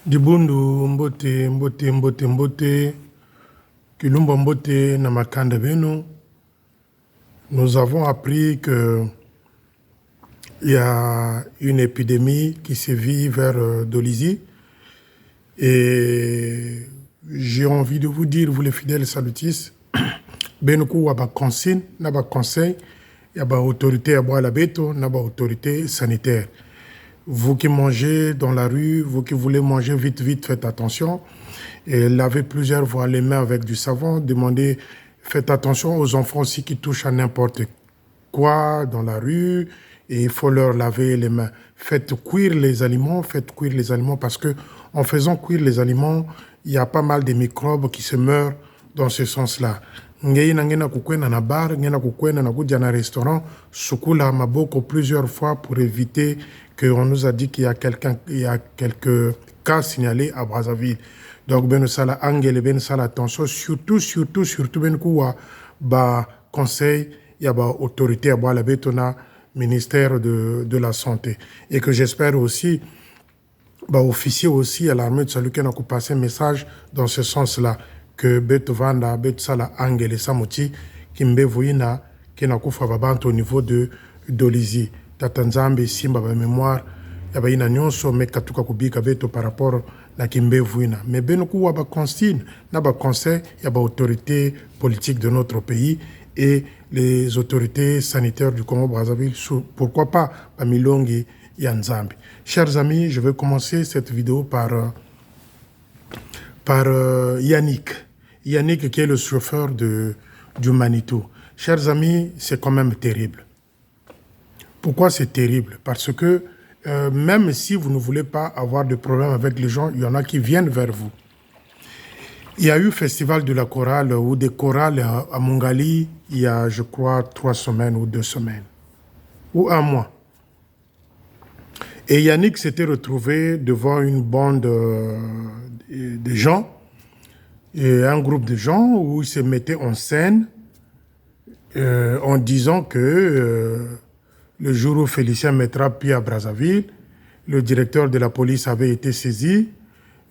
Dibundu mbote mbote mbote mbote Kilumba mbote na makanda beno. Nous avons appris que il y a une épidémie qui sévit vers Dolisie et j'ai envie de vous dire, vous les fidèles salutistes, benuku waba consigne, naba conseil, yaba autorité yaba la beto, naba autorité sanitaire. Vous qui mangez dans la rue, vous qui voulez manger vite, vite, faites attention. Et lavez plusieurs fois les mains avec du savon. Demandez, faites attention aux enfants aussi qui touchent à n'importe quoi dans la rue. Et il faut leur laver les mains. Faites cuire les aliments parce que en faisant cuire les aliments, il y a pas mal de microbes qui se meurent dans ce sens-là. Ngena kukwena na bar, ngena kukwena na kudia na restaurant, sukula maboko plusieurs fois pour éviter qu'on nous a dit qu'il y a quelques cas signalés à Brazzaville. Donc ben sala angele ben sala attention, surtout ben kuwa ba conseil ya ba autorité à la betona ministère de la santé et que j'espère aussi bah officier aussi à l'armée de salut qui a passé un message dans ce sens-là que Betovanda, Betsala, Angel et Samoti, Kimbe Vouina, qui n'a pas au niveau de Dolisie. Tatanzambe, Simba, mémoire, il y a une nyonso, mais Katuka Kubika Beto par rapport à Kimbe Vouina. Mais Benoku Waba consigne, Naba conseil, il y a une autorité politique de notre pays et les autorités sanitaires du Congo-Brazzaville, pourquoi pas, Bamilongi, Yanzambi. Chers amis, je vais commencer cette vidéo par Yannick. Yannick qui est le chauffeur du Manitou. Chers amis, c'est quand même terrible. Pourquoi c'est terrible? Parce que même si vous ne voulez pas avoir de problème avec les gens, il y en a qui viennent vers vous. Il y a eu Festival de la chorale ou des chorales à Mongali il y a, je crois, 3 semaines ou 2 semaines. Ou 1 mois. Et Yannick s'était retrouvé devant une bande de gens, et un groupe de gens où il se mettait en scène en disant que le jour où Félicien mettra pied à Brazzaville, le directeur de la police avait été saisi,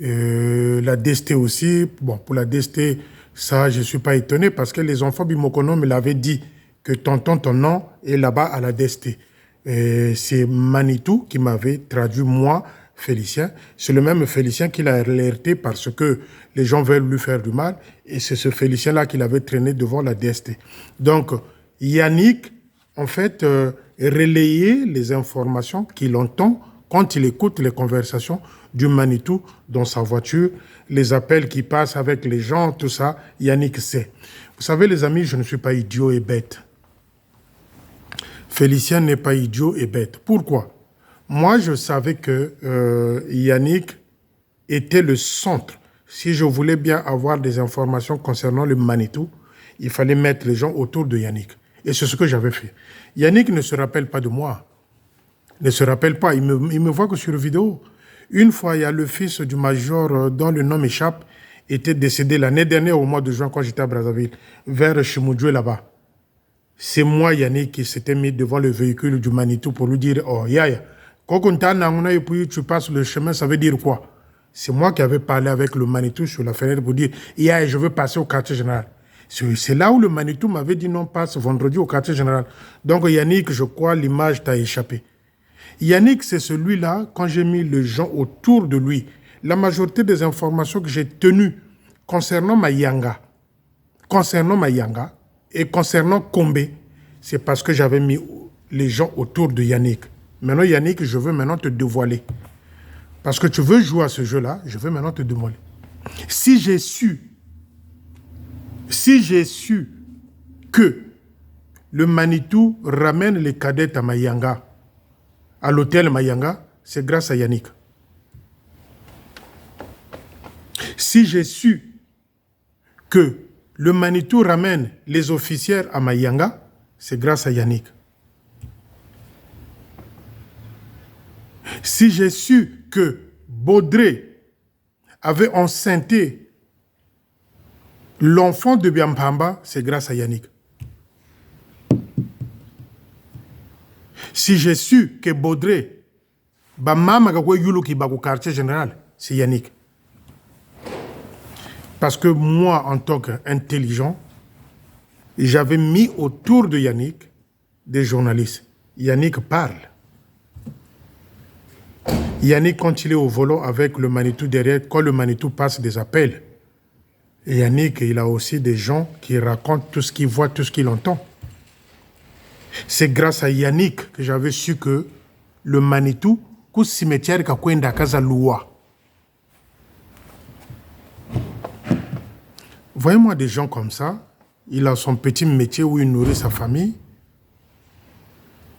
la DST aussi. Bon, pour la DST, ça, je ne suis pas étonné parce que les enfants Bimokono me l'avaient dit que ton nom est là-bas à la DST. C'est Manitou qui m'avait traduit, moi, Félicien. C'est le même Félicien qui l'a alerté parce que les gens veulent lui faire du mal. Et c'est ce Félicien-là qui l'avait traîné devant la DST. Donc, Yannick, en fait, relayait les informations qu'il entend quand il écoute les conversations du Manitou dans sa voiture, les appels qui passent avec les gens, tout ça, Yannick sait. Vous savez, les amis, je ne suis pas idiot et bête. Félicien n'est pas idiot et bête. Pourquoi? Moi, je savais que Yannick était le centre. Si je voulais bien avoir des informations concernant le Manitou, il fallait mettre les gens autour de Yannick. Et c'est ce que j'avais fait. Yannick ne se rappelle pas de moi. Ne se rappelle pas. Il me voit que sur vidéo. Une fois, il y a le fils du major dont le nom m'échappe, était décédé l'année dernière au mois de juin quand j'étais à Brazzaville, vers Chimoudjoué là-bas. C'est moi, Yannick, qui s'était mis devant le véhicule du Manitou pour lui dire « Oh, Yaya, quand et puis tu passes le chemin, ça veut dire quoi ?» C'est moi qui avais parlé avec le Manitou sur la fenêtre pour dire « Yaya, je veux passer au quartier général. » C'est là où le Manitou m'avait dit « Non, passe vendredi au quartier général. » Donc, Yannick, je crois, l'image t'a échappé. Yannick, c'est celui-là, quand j'ai mis les gens autour de lui, la majorité des informations que j'ai tenues concernant Mayanga et concernant Kombe, c'est parce que j'avais mis les gens autour de Yannick. Maintenant, Yannick, je veux maintenant te dévoiler. Parce que tu veux jouer à ce jeu-là, je veux maintenant te dévoiler. Si j'ai su que le Manitou ramène les cadettes à Mayanga, à l'hôtel Mayanga, c'est grâce à Yannick. Si j'ai su que le Manitou ramène les officiers à Mayanga, c'est grâce à Yannick. Si j'ai su que Baudré avait enceinté l'enfant de Biampamba, c'est grâce à Yannick. Si j'ai su que Baudré, Bamama Yulu qui va au quartier général, c'est Yannick. Parce que moi, en tant qu'intelligent, j'avais mis autour de Yannick des journalistes. Yannick parle. Yannick, quand il est au volant avec le Manitou derrière, quand le Manitou passe des appels, Yannick, il a aussi des gens qui racontent tout ce qu'il voit, tout ce qu'il entend. C'est grâce à Yannick que j'avais su que le Manitou, le cimetière kakwenda kaza loi. Voyez-moi des gens comme ça, il a son petit métier où il nourrit sa famille,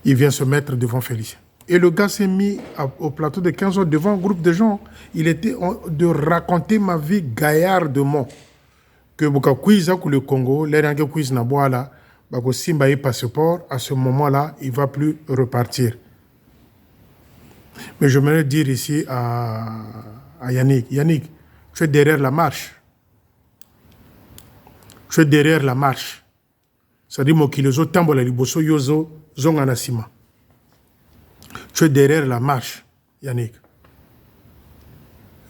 il vient se mettre devant Félicien. Et le gars s'est mis au plateau de 15 ans devant un groupe de gens. Il était de raconter ma vie gaillardement. Que le Congo, les quiz na boala, bako simba passeport, à ce moment-là, il ne va plus repartir. Mais je voudrais dire ici à Yannick, Yannick, tu es derrière la marche. Tu es derrière la marche. C'est-à-dire que les autres tambola liboso yozo zonganasima. Tu es derrière la marche, Yannick.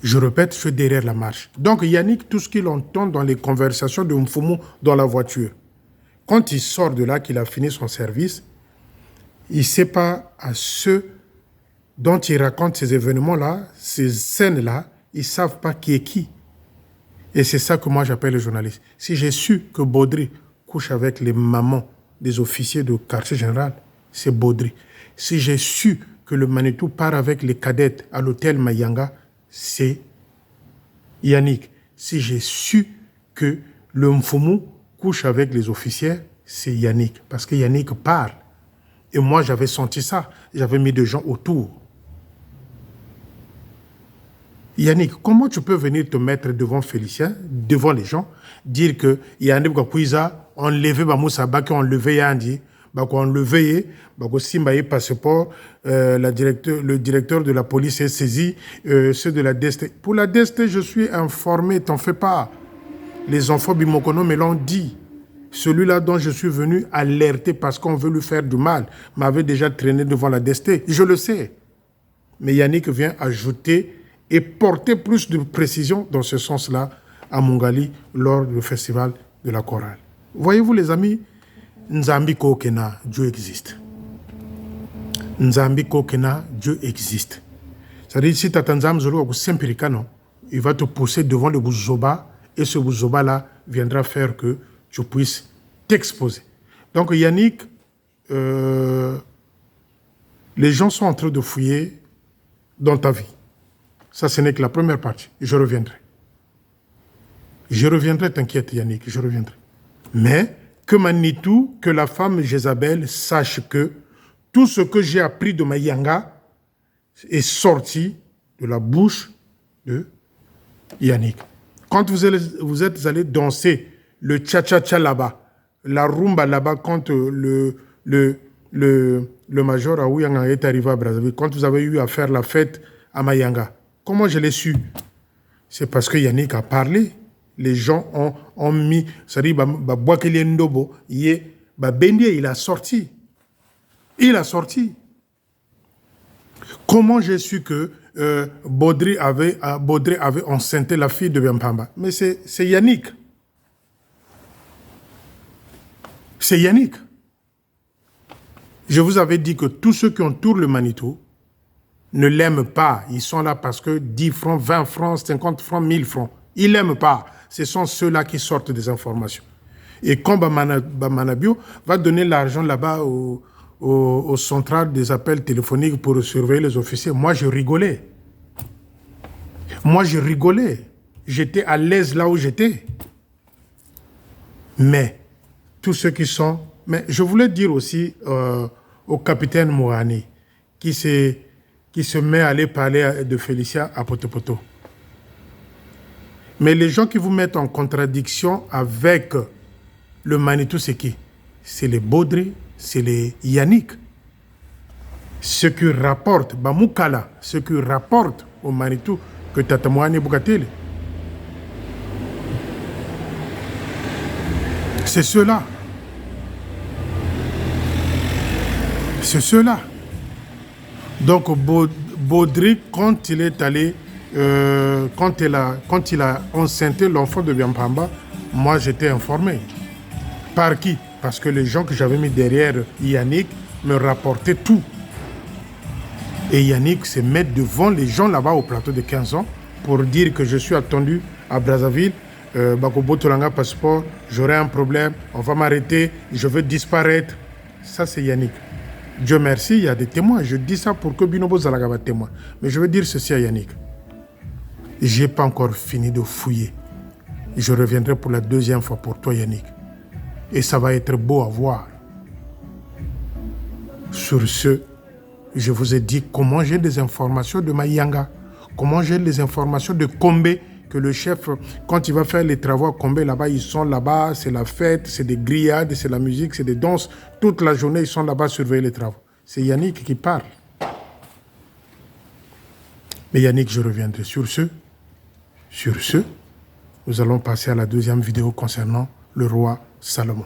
Je répète, tu es derrière la marche. Donc Yannick, tout ce qu'il entend dans les conversations de Mfumu dans la voiture, quand il sort de là, qu'il a fini son service, il ne sait pas à ceux dont il raconte ces événements-là, ces scènes-là, ils ne savent pas qui est qui. Et c'est ça que moi j'appelle les journalistes. Si j'ai su que Baudry couche avec les mamans des officiers de quartier général, c'est Baudry. Si j'ai su que le Manitou part avec les cadettes à l'hôtel Mayanga, c'est Yannick. Si j'ai su que le Mfumu couche avec les officiers, c'est Yannick. Parce que Yannick parle. Et moi, j'avais senti ça. J'avais mis des gens autour. Yannick, comment tu peux venir te mettre devant Félicien, devant les gens, dire que Yannick Gakouiza, enlevé Bamoussa Baki, enlevé Yandi, enlevé, Simbaye passeport, le directeur de la police est saisi, ceux de la DST. Pour la DST, je suis informé, t'en fais pas. Les enfants Bimokono me l'ont dit. Celui-là dont je suis venu alerter parce qu'on veut lui faire du mal, m'avait déjà traîné devant la DST. Je le sais. Mais Yannick vient ajouter et porter plus de précision dans ce sens-là à Mongali lors du festival de la chorale. Voyez-vous les amis, Nzambi Kokena, Dieu existe. Nzambi Kokena, Dieu existe. C'est-à-dire, si tu as Nzambi Zolo au Saint-Péricano, il va te pousser devant le Bouzoba et ce Bouzoba-là viendra faire que tu puisses t'exposer. Donc Yannick, les gens sont en train de fouiller dans ta vie. Ça, ce n'est que la première partie. Je reviendrai. Je reviendrai, t'inquiète Yannick, je reviendrai. Mais que Manitou, que la femme Jézabel sache que tout ce que j'ai appris de Mayanga est sorti de la bouche de Yannick. Quand vous êtes allé danser le cha-cha-cha là-bas, la rumba là-bas, quand le major Aouyanga est arrivé à Brazzaville, quand vous avez eu à faire la fête à Mayanga, comment je l'ai su? C'est parce que Yannick a parlé. Les gens ont mis, c'est-à-dire, il a sorti. Il a sorti. Comment j'ai su que Baudry avait enceinté la fille de Biampamba? Mais c'est Yannick. C'est Yannick. Je vous avais dit que tous ceux qui entourent le Manitou ne l'aiment pas. Ils sont là parce que 10 francs, 20 francs, 50 francs, 1000 francs. Ils ne l'aiment pas. Ce sont ceux-là qui sortent des informations. Et quand Bamanabio va donner l'argent là-bas au central des appels téléphoniques pour surveiller les officiers, moi je rigolais. Moi je rigolais. J'étais à l'aise là où j'étais. Mais tous ceux qui sont... Mais je voulais dire aussi au capitaine Mourani qui se met à aller parler de Félicia à Potopoto. Mais les gens qui vous mettent en contradiction avec le Manitou, c'est qui? C'est les Baudry, c'est les Yannick. Ceux qui rapportent, Bamoukala, ceux qui rapportent au Manitou que Tatamouane Boukatele. C'est ceux-là. C'est ceux-là. Donc Baudry, quand il est allé quand il a enceinté l'enfant de Biampamba, moi j'étais informé. Par qui? Parce que les gens que j'avais mis derrière Yannick me rapportaient tout. Et Yannick se met devant les gens là-bas au plateau de 15 ans pour dire que je suis attendu à Brazzaville, Bakobo Tolanga passeport, j'aurai un problème, on va m'arrêter, je veux disparaître. Ça c'est Yannick. Dieu merci, il y a des témoins. Je dis ça pour que Binobo Zalagaba témoin. Mais je veux dire ceci à Yannick. Je n'ai pas encore fini de fouiller. Je reviendrai pour la deuxième fois pour toi, Yannick. Et ça va être beau à voir. Sur ce, je vous ai dit comment j'ai des informations de Mayanga, comment j'ai les informations de Kombe, que le chef, quand il va faire les travaux à Kombe, là-bas, ils sont là-bas, c'est la fête, c'est des grillades, c'est la musique, c'est des danses. Toute la journée, ils sont là-bas surveiller les travaux. C'est Yannick qui parle. Mais Yannick, je reviendrai sur ce. Sur ce, nous allons passer à la deuxième vidéo concernant le roi Salomon.